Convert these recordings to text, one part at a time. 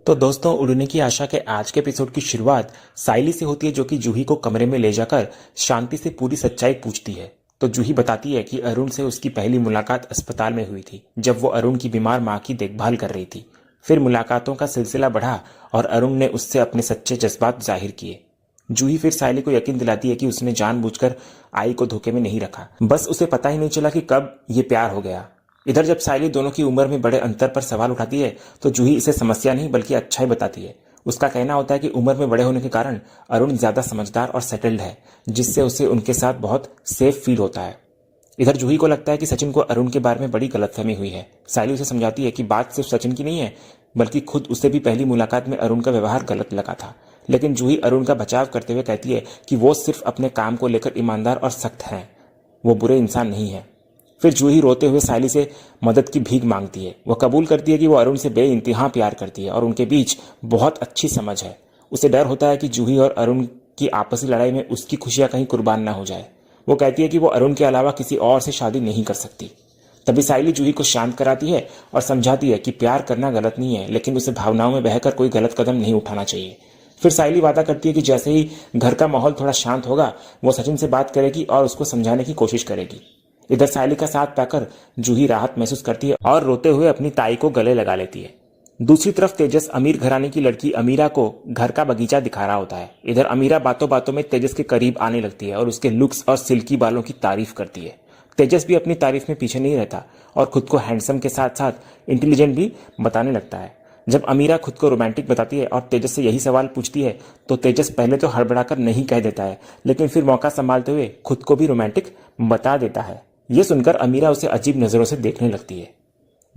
तो दोस्तों, उड़ने की आशा के आज के एपिसोड की शुरुआत साइली से होती है, जो कि जूही को कमरे में ले जाकर शांति से पूरी सच्चाई पूछती है। तो जूही बताती है कि अरुण से उसकी पहली मुलाकात अस्पताल में हुई थी, जब वो अरुण की बीमार मां की देखभाल कर रही थी। फिर मुलाकातों का सिलसिला बढ़ा और अरुण ने उससे अपने सच्चे जज्बात जाहिर किए। जूही फिर साइली को यकीन दिलाती है कि उसने जानबूझकर आई को धोखे में नहीं रखा, बस उसे पता ही नहीं चला कि कब ये प्यार हो गया। इधर जब साइली दोनों की उम्र में बड़े अंतर पर सवाल उठाती है, तो जूही इसे समस्या नहीं बल्कि अच्छा ही बताती है। उसका कहना होता है कि उम्र में बड़े होने के कारण अरुण ज्यादा समझदार और सेटल्ड है, जिससे उसे उनके साथ बहुत सेफ फील होता है। इधर जूही को लगता है कि सचिन को अरुण के बारे में बड़ी गलतफहमी हुई है। साइली उसे समझाती है कि बात सिर्फ सचिन की नहीं है, बल्कि खुद उसे भी पहली मुलाकात में अरुण का व्यवहार गलत लगा था। लेकिन जूही अरुण का बचाव करते हुए कहती है कि वो सिर्फ अपने काम को लेकर ईमानदार और सख्त हैं, वो बुरे इंसान नहीं है। फिर जूही रोते हुए साइली से मदद की भीख मांगती है। वह कबूल करती है कि वो अरुण से बेइंतहा प्यार करती है और उनके बीच बहुत अच्छी समझ है। उसे डर होता है कि जूही और अरुण की आपसी लड़ाई में उसकी खुशियां कहीं कुर्बान ना हो जाए। वो कहती है कि वो अरुण के अलावा किसी और से शादी नहीं कर सकती। तभी साइली जूही को शांत कराती है और समझाती है कि प्यार करना गलत नहीं है, लेकिन उसे भावनाओं में बहकर कोई गलत कदम नहीं उठाना चाहिए। फिर साइली वादा करती है कि जैसे ही घर का माहौल थोड़ा शांत होगा, वो सचिन से बात करेगी और उसको समझाने की कोशिश करेगी। इधर साइली का साथ पाकर जूही राहत महसूस करती है और रोते हुए अपनी ताई को गले लगा लेती है। दूसरी तरफ तेजस अमीर घराने की लड़की अमीरा को घर का बगीचा दिखा रहा होता है। इधर अमीरा बातों बातों में तेजस के करीब आने लगती है और उसके लुक्स और सिल्की बालों की तारीफ करती है। तेजस भी अपनी तारीफ में पीछे नहीं रहता और खुद को हैंडसम के साथ साथ इंटेलिजेंट भी बताने लगता है। जब अमीरा खुद को रोमांटिक बताती है और तेजस से यही सवाल पूछती है, तो तेजस पहले तो हड़बड़ाकर नहीं कह देता है, लेकिन फिर मौका संभालते हुए खुद को भी रोमांटिक बता देता है। यह सुनकर अमीरा उसे अजीब नजरों से देखने लगती है।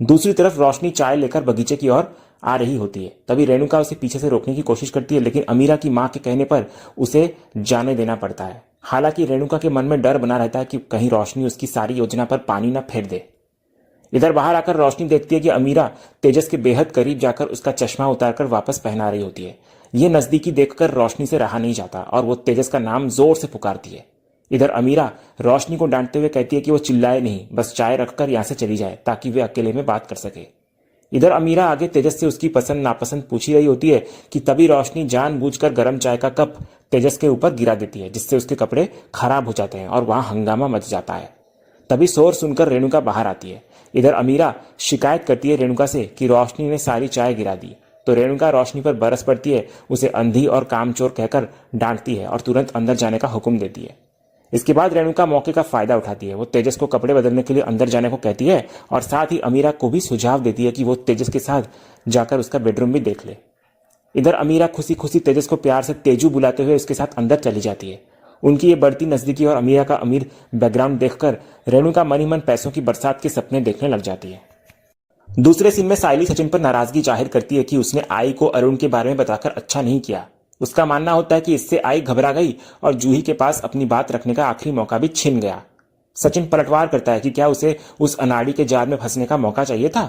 दूसरी तरफ रोशनी चाय लेकर बगीचे की ओर आ रही होती है। तभी रेणुका उसे पीछे से रोकने की कोशिश करती है, लेकिन अमीरा की मां के कहने पर उसे जाने देना पड़ता है। हालांकि रेणुका के मन में डर बना रहता है कि कहीं रोशनी उसकी सारी योजना पर पानी न फेर दे। इधर बाहर आकर रोशनी देखती है कि अमीरा तेजस के बेहद करीब जाकर उसका चश्मा उतारकर वापस पहना रही होती है। यह नजदीकी देखकर रोशनी से रहा नहीं जाता और वो तेजस का नाम जोर से पुकारती है। इधर अमीरा रोशनी को डांटते हुए कहती है कि वो चिल्लाए नहीं, बस चाय रखकर यहां से चली जाए ताकि वे अकेले में बात कर सके। इधर अमीरा आगे तेजस से उसकी पसंद नापसंद पूछी रही होती है कि तभी रोशनी जानबूझकर गर्म चाय का कप तेजस के ऊपर गिरा देती है, जिससे उसके कपड़े खराब हो जाते हैं और वहां हंगामा मच जाता है। तभी शोर सुनकर रेणुका बाहर आती है। इधर अमीरा शिकायत करती है रेणुका से कि रोशनी ने सारी चाय गिरा दी। तो रेणुका रोशनी पर बरस पड़ती है, उसे अंधी और कामचोर कहकर डांटती है और तुरंत अंदर जाने का हुक्म देती है। इसके बाद रेणुका मौके का फायदा उठाती है। वो तेजस को कपड़े बदलने के लिए अंदर जाने को कहती है और साथ ही अमीरा को भी सुझाव देती है कि वो तेजस के साथ जाकर उसका बेडरूम भी देख ले। इधर अमीरा खुशी खुशी तेजस को प्यार से तेजू बुलाते हुए उसके साथ अंदर चली जाती है। उनकी ये बढ़ती नजदीकी और अमीरा का अमीर बैकग्राउंड देखकर रेणुका मन ही मन पैसों की बरसात के सपने देखने लग जाती है। दूसरे सीन में साइली सचिन पर नाराजगी जाहिर करती है कि उसने आई को अरुण के बारे में बताकर अच्छा नहीं किया। उसका मानना होता है कि इससे आई घबरा गई और जूही के पास अपनी बात रखने का आखिरी मौका भी छिन गया। सचिन पलटवार करता है कि क्या उसे उस अनाड़ी के जाल में फंसने का मौका चाहिए था।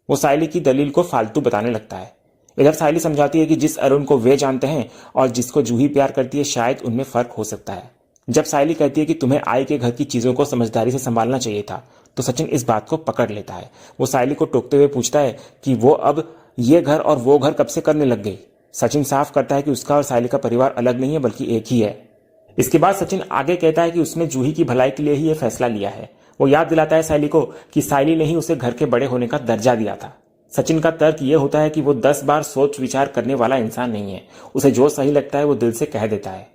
वो साइली की दलील को फालतू बताने लगता है। इधर साइली समझाती है कि जिस अरुण को वे जानते हैं और जिसको जूही प्यार करती है, शायद उनमें फर्क हो सकता है। जब साइली कहती है कि तुम्हें आई के घर की चीजों को समझदारी से संभालना चाहिए था, तो सचिन इस बात को पकड़ लेता है। वो साइली को टोकते हुए पूछता है कि वो अब ये घर और वो घर कब से करने लग गई। सचिन साफ करता है कि उसका और साइली का परिवार अलग नहीं है, बल्कि एक ही है। इसके बाद सचिन आगे कहता है कि उसने जूही की भलाई के लिए ही यह फैसला लिया है। वो याद दिलाता है साइली को कि साइली ने ही उसे घर के बड़े होने का दर्जा दिया था। सचिन का तर्क यह होता है कि वो 10 बार सोच विचार करने वाला इंसान नहीं है। उसे जो सही लगता है वो दिल से कह देता है।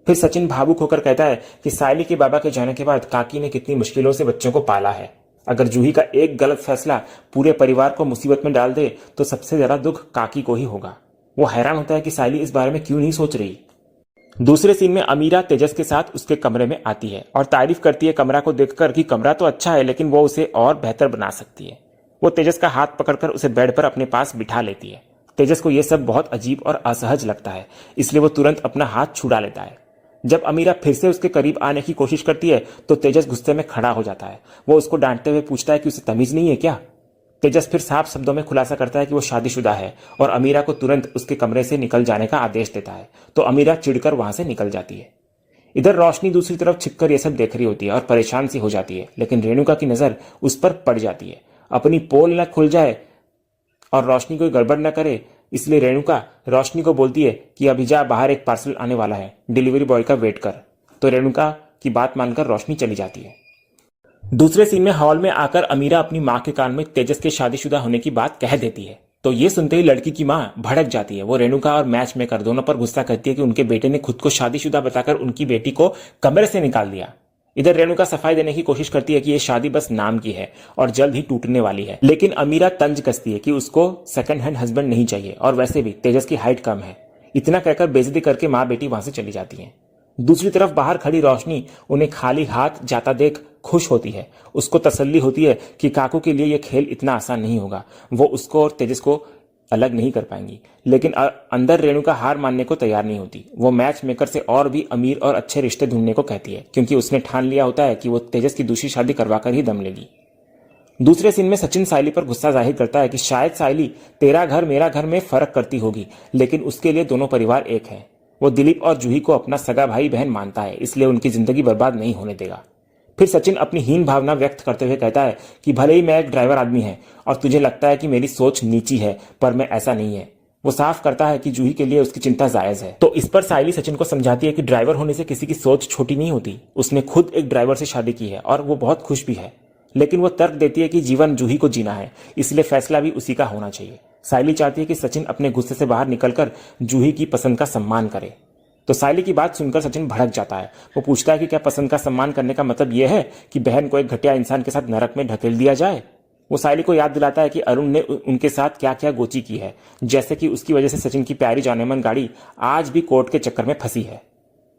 फिर सचिन भावुक होकर कहता है कि साइली के बाबा के जाने के बाद काकी ने कितनी मुश्किलों से बच्चों को पाला है। अगर जूही का एक गलत फैसला पूरे परिवार को मुसीबत में डाल दे, तो सबसे ज्यादा दुख काकी को ही होगा। वो हैरान होता है कि साइली इस बारे में क्यों नहीं सोच रही। दूसरे सीन में अमीरा तेजस के साथ उसके कमरे में आती है और तारीफ करती है कमरा को देखकर कि कमरा तो अच्छा है, लेकिन वो उसे और बेहतर बना सकती है। वो तेजस का हाथ पकड़कर उसे बेड पर अपने पास बिठा लेती है। तेजस को यह सब बहुत अजीब और असहज लगता है, इसलिए वो तुरंत अपना हाथ छुड़ा लेता है। जब अमीरा फिर से उसके करीब आने की कोशिश करती है, तो तेजस गुस्से में खड़ा हो जाता है। वो उसको डांटते हुए पूछता है कि उसे तमीज नहीं है क्या। तेजस फिर साफ शब्दों में खुलासा करता है कि वो शादीशुदा है और अमीरा को तुरंत उसके कमरे से निकल जाने का आदेश देता है। तो अमीरा चिढ़कर वहां से निकल जाती है। इधर रोशनी दूसरी तरफ छिपकर यह सब देख रही होती है और परेशान सी हो जाती है, लेकिन रेणुका की नजर उस पर पड़ जाती है। अपनी पोल न खुल जाए और रोशनी कोई गड़बड़ न करे, इसलिए रेणुका रोशनी को बोलती है कि अभी जा, बाहर एक पार्सल आने वाला है, डिलीवरी बॉय का वेट कर। तो रेणुका की बात मानकर रोशनी चली जाती है। दूसरे सीन में हॉल में आकर अमीरा अपनी माँ के कान में तेजस के शादीशुदा होने की बात कह देती है। तो ये सुनते ही लड़की की माँ भड़क जाती है। वो रेणुका और मैच मेकर दोनों पर गुस्सा करती है कि उनके बेटे ने खुद को शादीशुदा बताकर उनकी बेटी को कमरे से निकाल दिया। इधर रेणुका सफाई देने की कोशिश करती है कि ये शादी बस नाम की है और जल्द ही टूटने वाली है, लेकिन अमीरा तंज कसती है कि उसको सेकंड हैंड हस्बैंड नहीं चाहिए और वैसे भी तेजस की हाइट कम है। इतना कहकर बेइज्जती करके माँ बेटी वहां से चली जाती है। दूसरी तरफ बाहर खड़ी रोशनी उन्हें खाली हाथ जाता देख खुश होती है। उसको तसल्ली होती है कि काकू के लिए यह खेल इतना आसान नहीं होगा, वो उसको और तेजस को अलग नहीं कर पाएंगी। लेकिन अंदर रेणुका हार मानने को तैयार नहीं होती। वो मैच मेकर से और भी अमीर और अच्छे रिश्ते ढूंढने को कहती है, क्योंकि उसने ठान लिया होता है कि वो तेजस की दूसरी शादी करवाकर ही दम लेगी। दूसरे सीन में सचिन सायली पर गुस्सा जाहिर करता है कि शायद सायली तेरा घर मेरा घर में फर्क करती होगी, लेकिन उसके लिए दोनों परिवार एक है। वो दिलीप और जूही को अपना सगा भाई बहन मानता है, इसलिए उनकी जिंदगी बर्बाद नहीं होने देगा। फिर सचिन अपनी हीन भावना व्यक्त करते हुए कहता है कि भले ही मैं एक ड्राइवर आदमी है और तुझे लगता है कि मेरी सोच नीची है, पर मैं ऐसा नहीं है। वो साफ करता है कि जूही के लिए उसकी चिंता जायज है। तो इस पर सायली सचिन को समझाती है कि ड्राइवर होने से किसी की सोच छोटी नहीं होती। उसने खुद एक ड्राइवर से शादी की है और वो बहुत खुश भी है, लेकिन वो तर्क देती है कि जीवन जूही को जीना है, इसलिए फैसला भी उसी का होना चाहिए। सायली चाहती है कि सचिन अपने गुस्से से बाहर निकलकर जूही की पसंद का सम्मान करे। तो सायली की बात सुनकर सचिन भड़क जाता है। वो पूछता है कि क्या पसंद का सम्मान करने का मतलब यह है कि बहन को एक घटिया इंसान के साथ नरक में ढकेल दिया जाए। वो सायली को याद दिलाता है कि अरुण ने उनके साथ क्या क्या गोची की है, जैसे कि उसकी वजह से सचिन की प्यारी जानेमन गाड़ी आज भी कोर्ट के चक्कर में फंसी है।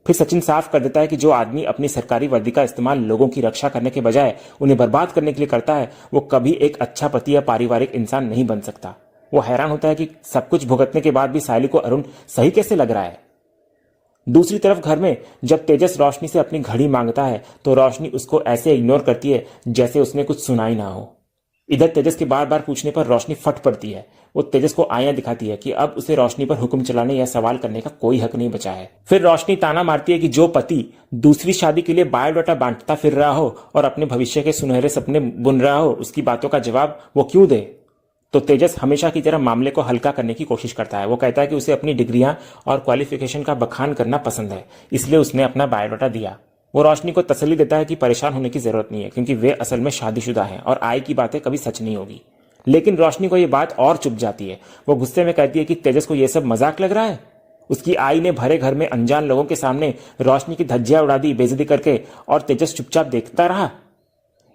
फिर सचिन साफ कर देता है कि जो आदमी अपनी सरकारी वर्दी का इस्तेमाल लोगों की रक्षा करने के बजाय उन्हें बर्बाद करने के लिए करता है, वो कभी एक अच्छा पति या पारिवारिक इंसान नहीं बन सकता। वो हैरान होता है कि सब कुछ भुगतने के बाद भी सायली को अरुण सही कैसे लग रहा है। दूसरी तरफ घर में जब तेजस रोशनी से अपनी घड़ी मांगता है तो रोशनी उसको ऐसे इग्नोर करती है जैसे उसने कुछ सुना ही ना हो। इधर तेजस के बार बार पूछने पर रोशनी फट पड़ती है। वो तेजस को आईना दिखाती है कि अब उसे रोशनी पर हुक्म चलाने या सवाल करने का कोई हक नहीं बचा है। फिर रोशनी ताना मारती है कि जो पति दूसरी शादी के लिए बायोडाटा बांटता फिर रहा हो और अपने भविष्य के सुनहरे सपने बुन रहा हो, उसकी बातों का जवाब वो क्यों दे। तो तेजस हमेशा की तरह मामले को हल्का करने की कोशिश करता है। वो कहता है कि उसे अपनी डिग्रियां और क्वालिफिकेशन का बखान करना पसंद है, इसलिए उसने अपना बायोडाटा दिया। वो रोशनी को तसल्ली देता है कि परेशान होने की जरूरत नहीं है, क्योंकि वे असल में शादीशुदा हैं और आय की बातें कभी सच नहीं होगी। लेकिन रोशनी को यह बात और चुभ जाती है। वो गुस्से में कहती है कि तेजस को यह सब मजाक लग रहा है। उसकी आई ने भरे घर में अनजान लोगों के सामने रोशनी की धज्जियां उड़ा दी बेइज्जती करके, और तेजस चुपचाप देखता रहा।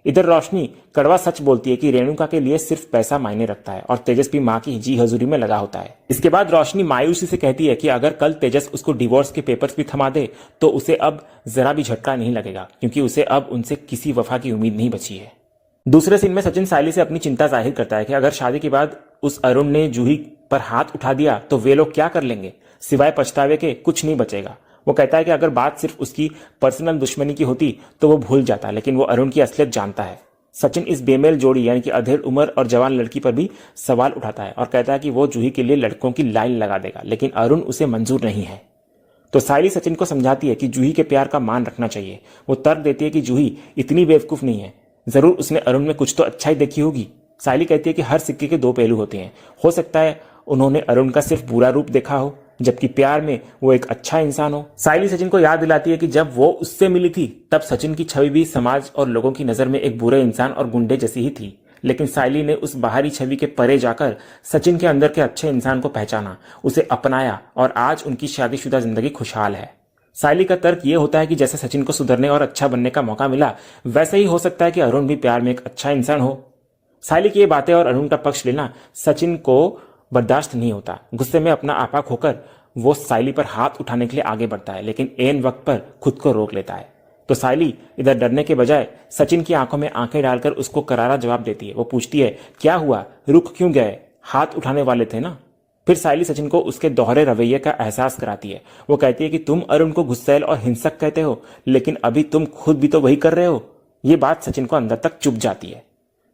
इधर रोशनी कड़वा सच बोलती है कि रेणुका के लिए सिर्फ पैसा मायने रखता है और तेजस भी मां की जी हजूरी में लगा होता है। इसके बाद रोशनी मायूसी से कहती है कि अगर कल तेजस उसको डिवोर्स के पेपर्स भी थमा दे तो उसे अब जरा भी झटका नहीं लगेगा, क्योंकि उसे अब उनसे किसी वफा की उम्मीद नहीं बची है। दूसरे सीन में सचिन सायली से अपनी चिंता जाहिर करता है कि अगर शादी के बाद उस अरुण ने जूही पर हाथ उठा दिया तो वे लोग क्या कर लेंगे, सिवाय पछतावे के कुछ नहीं बचेगा। वो कहता है कि अगर बात सिर्फ उसकी पर्सनल दुश्मनी की होती तो वो भूल जाता, लेकिन वो अरुण की असलियत जानता है। सचिन इस बेमेल जोड़ी यानी कि अधेड़ उम्र और जवान लड़की पर भी सवाल उठाता है और कहता है कि वो जूही के लिए लड़कों की लाइन लगा देगा, लेकिन अरुण उसे मंजूर नहीं है। तो सायली सचिन को समझाती है कि जूही के प्यार का मान रखना चाहिए। वो तर्क देती है कि जूही इतनी बेवकूफ नहीं है, जरूर उसने अरुण में कुछ तो अच्छाई देखी होगी। सायली कहती है कि हर सिक्के के दो पहलू होते हैं, हो सकता है उन्होंने अरुण का सिर्फ बुरा रूप देखा हो, जबकि प्यार में वो एक अच्छा इंसान हो। सायली सचिन को याद दिलाती है कि जब वो उससे मिली थी तब सचिन की छवि भी समाज और लोगों की नजर में एक बुरे इंसान और गुंडे जैसी ही थी, लेकिन सायली ने उस बाहरी छवि के परे जाकर सचिन के अंदर के अच्छे इंसान को पहचाना, उसे अपनाया और आज उनकी शादीशुदा जिंदगी खुशहाल है। सायली का तर्क ये होता है कि जैसे सचिन को सुधरने और अच्छा बनने का मौका मिला, वैसे ही हो सकता है कि अरुण भी प्यार में एक अच्छा इंसान हो। सायली की ये बातें और अरुण का पक्ष लेना सचिन को बर्दाश्त नहीं होता। गुस्से में अपना आपा खोकर वो सायली पर हाथ उठाने के लिए आगे बढ़ता है, लेकिन ऐन वक्त पर खुद को रोक लेता है। तो सायली इधर डरने के बजाय सचिन की आंखों में आंखें डालकर उसको करारा जवाब देती है। वो पूछती है, क्या हुआ, रुक क्यों गए, हाथ उठाने वाले थे ना। फिर सायली सचिन को उसके दोहरे रवैये का एहसास कराती है। वो कहती है कि तुम अरुण को गुस्सैल और हिंसक कहते हो, लेकिन अभी तुम खुद भी तो वही कर रहे हो। ये बात सचिन को अंदर तक चुभ जाती है।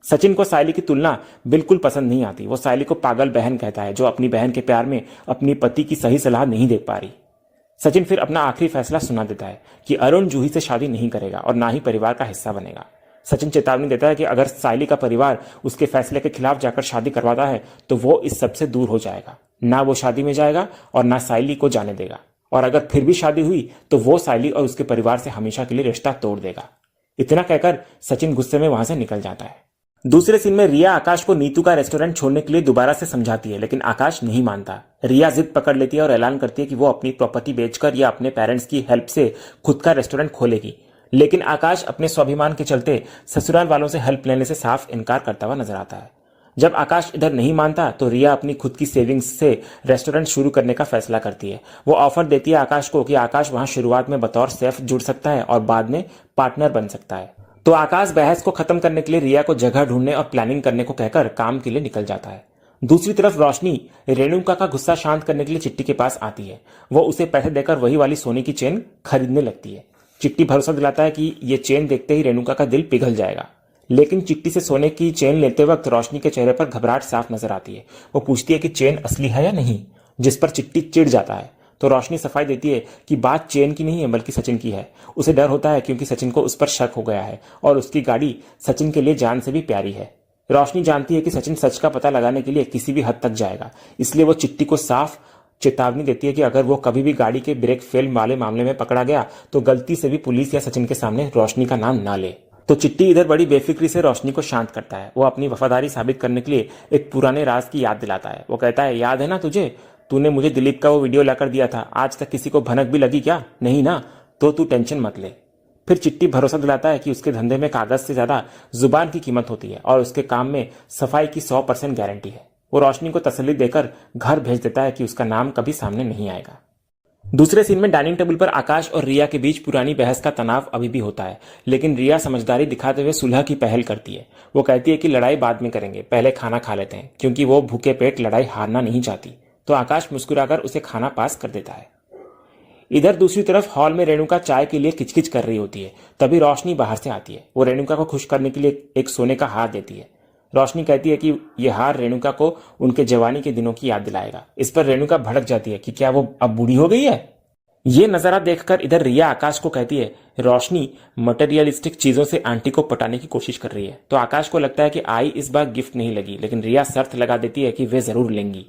सचिन को सायली की तुलना बिल्कुल पसंद नहीं आती। वो सायली को पागल बहन कहता है जो अपनी बहन के प्यार में अपनी पति की सही सलाह नहीं दे पा रही। सचिन फिर अपना आखिरी फैसला सुना देता है कि अरुण जूही से शादी नहीं करेगा और ना ही परिवार का हिस्सा बनेगा। सचिन चेतावनी देता है कि अगर सायली का परिवार उसके फैसले के खिलाफ जाकर शादी करवाता है तो वो इस सबसे दूर हो जाएगा। ना वो शादी में जाएगा और ना साइली को जाने देगा, और अगर फिर भी शादी हुई तो वो साइली और उसके परिवार से हमेशा के लिए रिश्ता तोड़ देगा। इतना कहकर सचिन गुस्से में वहां से निकल जाता है। दूसरे सीन में रिया आकाश को नीतू का रेस्टोरेंट छोड़ने के लिए दोबारा से समझाती है, लेकिन आकाश नहीं मानता। रिया जिद पकड़ लेती है और ऐलान करती है कि वो अपनी प्रॉपर्टी बेचकर या अपने पेरेंट्स की हेल्प से खुद का रेस्टोरेंट खोलेगी। लेकिन आकाश अपने स्वाभिमान के चलते ससुराल वालों से हेल्प लेने से साफ इनकार करता हुआ नजर आता है। जब आकाश इधर नहीं मानता तो रिया अपनी खुद की सेविंग्स से रेस्टोरेंट शुरू करने का फैसला करती है। वो ऑफर देती है आकाश को कि आकाश वहां शुरुआत में बतौर शेफ जुड़ सकता है और बाद में पार्टनर बन सकता है। तो आकाश बहस को खत्म करने के लिए रिया को जगह ढूंढने और प्लानिंग करने को कहकर काम के लिए निकल जाता है। दूसरी तरफ रोशनी रेणुका का गुस्सा शांत करने के लिए चिट्टी के पास आती है। वो उसे पैसे देकर वही वाली सोने की चेन खरीदने लगती है। चिट्टी भरोसा दिलाता है कि ये चेन देखते ही रेणुका का दिल पिघल जाएगा। लेकिन चिट्टी से सोने की चेन लेते वक्त रोशनी के चेहरे पर घबराहट साफ नजर आती है। वो पूछती है कि चेन असली है या नहीं, जिस पर चिट्टी चिढ़ जाता है। तो रोशनी सफाई देती है कि बात चेन की नहीं है बल्कि सचिन की है। उसे डर होता है क्योंकि सचिन को उस पर शक हो गया है और उसकी गाड़ी सचिन के लिए जान से भी प्यारी है। रोशनी जानती है कि सचिन सच का पता लगाने के लिए किसी भी हद तक जाएगा, इसलिए वो चिट्टी को साफ चेतावनी देती है कि अगर वो कभी भी गाड़ी के ब्रेक फेल वाले मामले में पकड़ा गया तो गलती से भी पुलिस या सचिन के सामने रोशनी का नाम ना ले। तो चिट्टी इधर बड़ी बेफिक्री से रोशनी को शांत करता है। वो अपनी वफादारी साबित करने के लिए एक पुराने राज की याद दिलाता है। वो कहता है, याद है ना तुझे, तूने मुझे दिलीप का वो वीडियो लाकर दिया था, आज तक किसी को भनक भी लगी क्या? नहीं ना, तो तू टेंशन मत ले। फिर चिट्टी भरोसा दिलाता है कि उसके धंधे में कागज से ज्यादा जुबान की कीमत होती है और उसके काम में सफाई की 100% गारंटी है। वो रोशनी को तसल्ली देकर घर भेज देता है कि उसका नाम कभी सामने नहीं आएगा। दूसरे सीन में डाइनिंग टेबल पर आकाश और रिया के बीच पुरानी बहस का तनाव अभी भी होता है, लेकिन रिया समझदारी दिखाते हुए सुलह की पहल करती है। वो कहती है कि लड़ाई बाद में करेंगे, पहले खाना खा लेते हैं, क्योंकि वो भूखे पेट लड़ाई हारना नहीं चाहती। तो आकाश मुस्कुराकर उसे खाना पास कर देता है। इधर दूसरी तरफ हॉल में रेणुका चाय के लिए किचकिच कर रही होती है। तभी रोशनी बाहर से आती है। वो रेणुका को खुश करने के लिए एक सोने का हार देती है। रोशनी कहती है कि यह हार रेणुका को उनके जवानी के दिनों की याद दिलाएगा। इस पर रेणुका भड़क जाती है कि क्या वो अब बूढ़ी हो गई है। ये नजारा देखकर इधर रिया आकाश को कहती है, रोशनी मटेरियलिस्टिक चीजों से आंटी को पटाने की कोशिश कर रही है। तो आकाश को लगता है कि आई इस बार गिफ्ट नहीं लगी, लेकिन रिया शर्त लगा देती है कि वे जरूर लेंगी।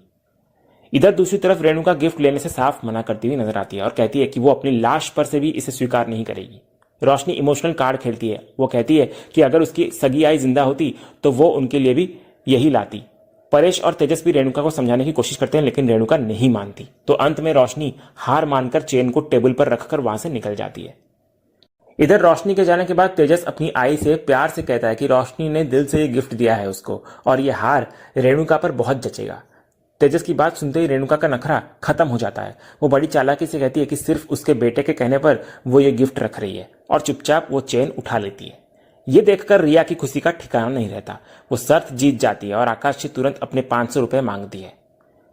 इधर दूसरी तरफ रेणुका गिफ्ट लेने से साफ मना करती हुई नजर आती है और कहती है कि वो अपनी लाश पर से भी इसे स्वीकार नहीं करेगी। रोशनी इमोशनल कार्ड खेलती है। वो कहती है कि अगर उसकी सगी आई जिंदा होती तो वो उनके लिए भी यही लाती। परेश और तेजस भी रेणुका को समझाने की कोशिश करते हैं, लेकिन रेणुका नहीं मानती। तो अंत में रोशनी हार मानकर चेन को टेबल पर रखकर वहां से निकल जाती है। इधर रोशनी के जाने के बाद तेजस अपनी आई से प्यार से कहता है कि रोशनी ने दिल से ये गिफ्ट दिया है उसको और ये हार रेणुका पर बहुत जचेगा। तेजस की बात सुनते ही रेणुका का नखरा खत्म हो जाता है। वो बड़ी चालाकी से कहती है कि सिर्फ उसके बेटे के कहने पर वो ये गिफ्ट रख रही है और चुपचाप वो चेन उठा लेती है। ये देखकर रिया की खुशी का ठिकाना नहीं रहता। वो शर्त जीत जाती है और आकाश से तुरंत अपने 500 रुपए मांगती है।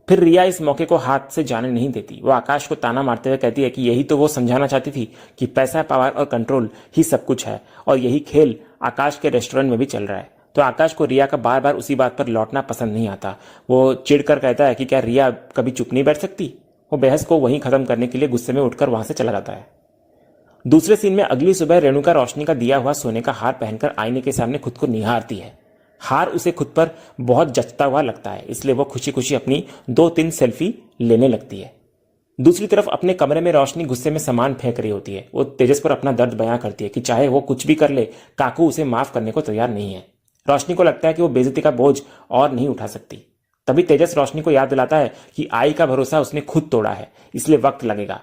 फिर रिया इस मौके को हाथ से जाने नहीं देती। वो आकाश को ताना मारते हुए कहती है कि यही तो वो समझाना चाहती थी कि पैसा, पावर और कंट्रोल ही सब कुछ है और यही खेल आकाश के रेस्टोरेंट में भी चल रहा है। तो आकाश को रिया का बार बार उसी बात पर लौटना पसंद नहीं आता। वो चिढ़कर कहता है कि क्या रिया कभी चुप नहीं बैठ सकती। वो बहस को वहीं खत्म करने के लिए गुस्से में उठकर वहां से चला जाता है। दूसरे सीन में अगली सुबह रेणुका रोशनी का दिया हुआ सोने का हार पहनकर आईने के सामने खुद को निहारती है। हार उसे खुद पर बहुत जचता हुआ लगता है, इसलिए वो खुशी खुशी अपनी 2-3 सेल्फी लेने लगती है। दूसरी तरफ अपने कमरे में रोशनी गुस्से में सामान फेंक रही होती है। वो तेजस पर अपना दर्द बयां करती है कि चाहे वो कुछ भी कर ले, काकू उसे माफ करने को तैयार नहीं है। रोशनी को लगता है कि वो बेइज्जती का बोझ और नहीं उठा सकती। तभी तेजस रोशनी को याद दिलाता है कि आई का भरोसा उसने खुद तोड़ा है, इसलिए वक्त लगेगा।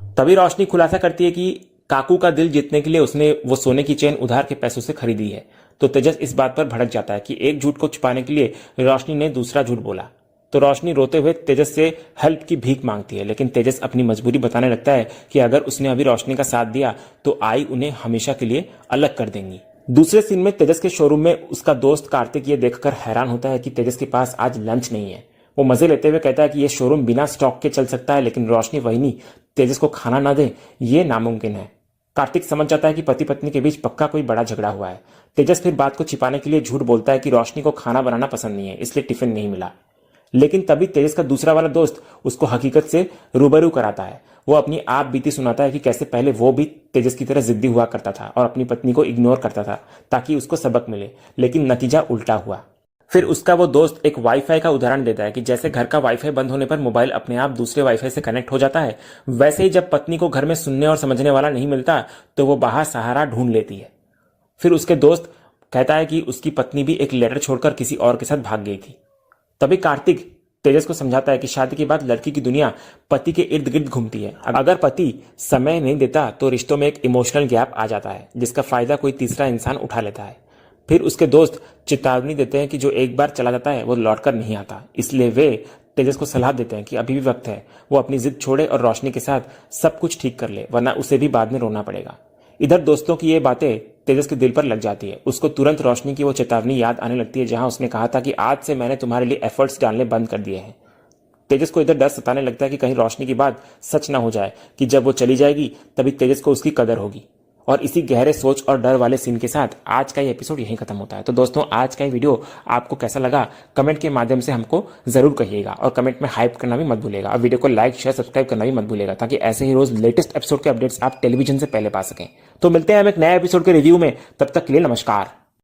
तभी रोशनी खुलासा करती है कि काकू का दिल जीतने के लिए उसने वो सोने की चेन उधार के पैसों से खरीदी है। तो तेजस इस बात पर भड़क जाता है कि एक झूठ को छुपाने के लिए रोशनी ने दूसरा झूठ बोला। तो रोशनी रोते हुए तेजस से हेल्प की भीख मांगती है, लेकिन तेजस अपनी मजबूरी बताने लगता है कि अगर उसने अभी रोशनी का साथ दिया तो आई उन्हें हमेशा के लिए अलग कर देंगी। दूसरे सीन में तेजस के शोरूम में उसका दोस्त कार्तिक ये देखकर हैरान होता है कि तेजस के पास आज लंच नहीं है। वो मजे लेते हुए कहता है कि यह शोरूम बिना स्टॉक के चल सकता है, लेकिन रोशनी वहीनी तेजस को खाना ना दे ये नामुमकिन है। कार्तिक समझ जाता है कि पति पत्नी के बीच पक्का कोई बड़ा झगड़ा हुआ है। तेजस फिर बात को छिपाने के लिए झूठ बोलता है कि रोशनी को खाना बनाना पसंद नहीं है, इसलिए टिफिन नहीं मिला। लेकिन तभी तेजस का दूसरा वाला दोस्त उसको हकीकत से रूबरू कराता है। वो अपनी आप बीती सुनाता है कि कैसे पहले वो भी तेजस की तरह जिद्दी हुआ करता था और अपनी पत्नी को इग्नोर करता था ताकि उसको सबक मिले, लेकिन नतीजा उल्टा हुआ। फिर उसका वो दोस्त एक वाईफाई का उदाहरण देता है कि जैसे घर का वाईफाई बंद होने पर मोबाइल अपने आप दूसरे वाईफाई से कनेक्ट हो जाता है, वैसे ही जब पत्नी को घर में सुनने और समझने वाला नहीं मिलता तो वो बाहर सहारा ढूंढ लेती है। फिर उसके दोस्त कहता है कि उसकी पत्नी भी एक लेटर छोड़कर किसी और के साथ भाग गई थी। तभी कार्तिक तेजस को समझाता है कि शादी के बाद लड़की की दुनिया पति के इर्द गिर्द घूमती है। अगर पति समय नहीं देता तो रिश्तों में एक इमोशनल गैप आ जाता है जिसका फायदा कोई तीसरा इंसान उठा लेता है। फिर उसके दोस्त चेतावनी देते हैं कि जो एक बार चला जाता है वो लौटकर नहीं आता, इसलिए वे तेजस को सलाह देते हैं कि अभी भी वक्त है, वो अपनी जिद छोड़े और रोशनी के साथ सब कुछ ठीक कर ले, वरना उसे भी बाद में रोना पड़ेगा। इधर दोस्तों की ये बातें तेजस के दिल पर लग जाती है। उसको तुरंत रोशनी की वो चेतावनी याद आने लगती है जहां उसने कहा था कि आज से मैंने तुम्हारे लिए एफर्ट्स डालने बंद कर दिए हैं। तेजस को इधर डर सताने लगता है कि कहीं रोशनी की बात सच ना हो जाए कि जब वो चली जाएगी तभी तेजस को उसकी कदर होगी। और इसी गहरे सोच और डर वाले सीन के साथ आज का ये एपिसोड यहीं खत्म होता है। तो दोस्तों, आज का ये वीडियो आपको कैसा लगा कमेंट के माध्यम से हमको जरूर कहिएगा और कमेंट में हाइप करना भी मत भूलिएगा और वीडियो को लाइक शेयर सब्सक्राइब करना भी मत भूलिएगा ताकि ऐसे ही रोज लेटेस्ट एपिसोड के अपडेट्स आप टेलीविजन से पहले पा सकें। तो मिलते हैं हम एक नए एपिसोड के रिव्यू में, तब तक के लिए नमस्कार।